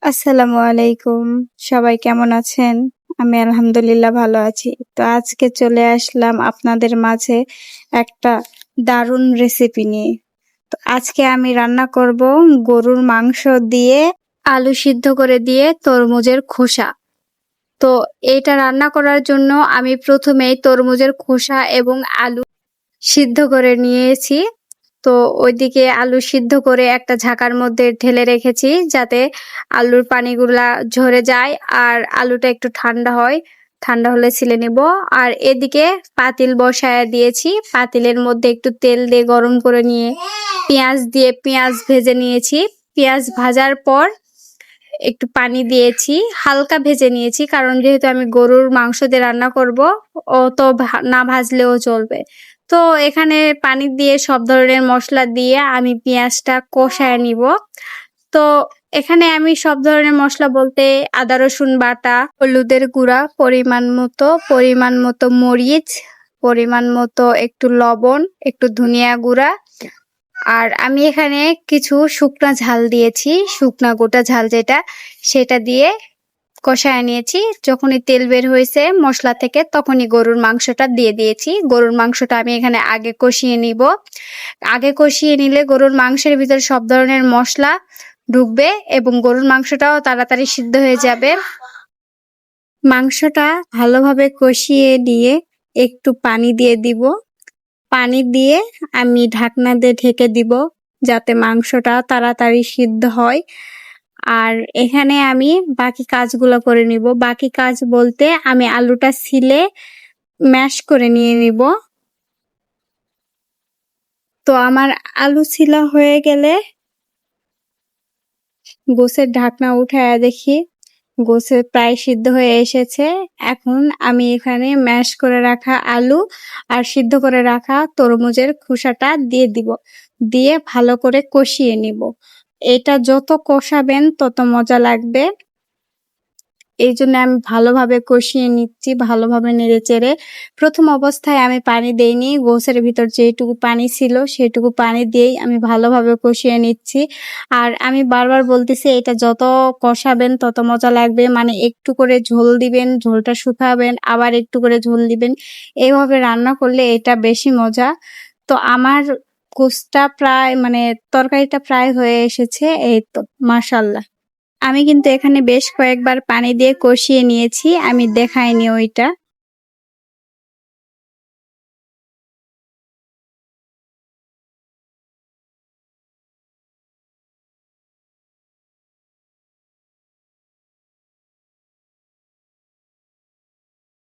আসসালামু আলাইকুম। সবাই কেমন আছেন? আমি আলহামদুলিল্লাহ ভালো আছি। তো আজকে চলে আসলাম আপনাদের মাঝে একটা দারুণ রেসিপি নিয়ে। তো আজকে আমি রান্না করব গরুর মাংস দিয়ে আলু সিদ্ধ করে দিয়ে তরমুজের খোসা। তো এইটা রান্না করার জন্য আমি প্রথমেই তরমুজের খোসা এবং আলু সিদ্ধ করে নিয়েছি। তো ওইদিকে আলু সিদ্ধ করে একটা ঝাঁকার মধ্যে ঢেলে রেখেছি যাতে আলুর পানিগুলা ঝরে যায় আর আলুটা একটু ঠান্ডা হয়। ঠান্ডা হলে ছিলে নিব। আর এদিকে পাতিল বসায় দিয়েছি। পাতিলের মধ্যে একটু তেল দিয়ে গরম করে নিয়ে পেঁয়াজ দিয়ে পেঁয়াজ ভেজে নিয়েছি। পেঁয়াজ ভাজার পর একটু পানি দিয়েছি, হালকা ভেজে নিয়েছি কারণ যেহেতু আমি গরুর মাংস দিয়ে রান্না করব, অত না ভাজলেও চলবে। তো এখানে পানি দিয়ে সব ধরনের মশলা দিয়ে আমি পেঁয়াজটা কষায় নিব। তো এখানে আমি সব ধরনের মশলা বলতে আদা রসুন বাটা, হলুদের গুঁড়া পরিমাণ মতো মরিচ, পরিমাণ মতো একটু লবণ, একটু ধনিয়া গুঁড়া, আর আমি এখানে কিছু শুকনা ঝাল দিয়েছি, শুকনা গোটা ঝাল যেটা, সেটা দিয়ে কষায় নিয়েছি। যখনই তেল বের হয়েছে মশলা থেকে তখনই গরুর মাংসটা দিয়ে দিয়েছি। গরুর মাংসটা আমি এখানে আগে কষিয়ে নিব। আগে কষিয়ে নিলে গরুর মাংসের ভিতরে সব ধরনের মশলা ঢুকবে এবং গরুর মাংসটাও তাড়াতাড়ি সিদ্ধ হয়ে যাবে। মাংসটা ভালোভাবে কষিয়ে নিয়ে একটু পানি দিয়ে দিব। পানি দিয়ে আমি ঢাকনা দিয়ে ঢেকে দিব যাতে মাংসটা তাড়াতাড়ি সিদ্ধ হয়। আর এখানে আমি বাকি কাজগুলো করে নিব। বাকি কাজ বলতে আমি আলুটা ছিলে ম্যাশ করে নিয়ে নিব। তো আমার আলু ছিলা হয়ে গেলে গোছের ঢাকনা উঠায়া দেখি গোছে প্রায় সিদ্ধ হয়ে এসেছে। এখন আমি এখানে ম্যাশ করে রাখা আলু আর সিদ্ধ করে রাখা তরমুজের খোসাটা দিয়ে দিব। দিয়ে ভালো করে কষিয়ে নিব। এটা যত কষাবেন তত মজা লাগবে। এই জন্য আমি ভালোভাবে কষিয়ে নিচ্ছি, ভালোভাবে নেড়েচেড়ে। প্রথম অবস্থায় আমি পানি দেইনি, গোছের ভিতর যেটুকু পানি ছিল সেটুকু পানি দিয়েই আমি ভালোভাবে কষিয়ে নিচ্ছি। আর আমি বারবার বলতেছি এটা যত কষাবেন তত মজা লাগবে, মানে একটু করে ঝোল দিবেন, ঝোলটা শুকাবেন, আবার একটু করে ঝোল দিবেন। এইভাবে রান্না করলে এটা বেশি মজা। তো আমার গোশটা প্রায় মানে তরকারিটা প্রায় হয়ে এসেছে। এই তো মাশাআল্লাহ। আমি কিন্তু এখানে বেশ কয়েকবার পানি দিয়ে কষিয়ে নিয়েছি, আমি দেখাইনি ওইটা।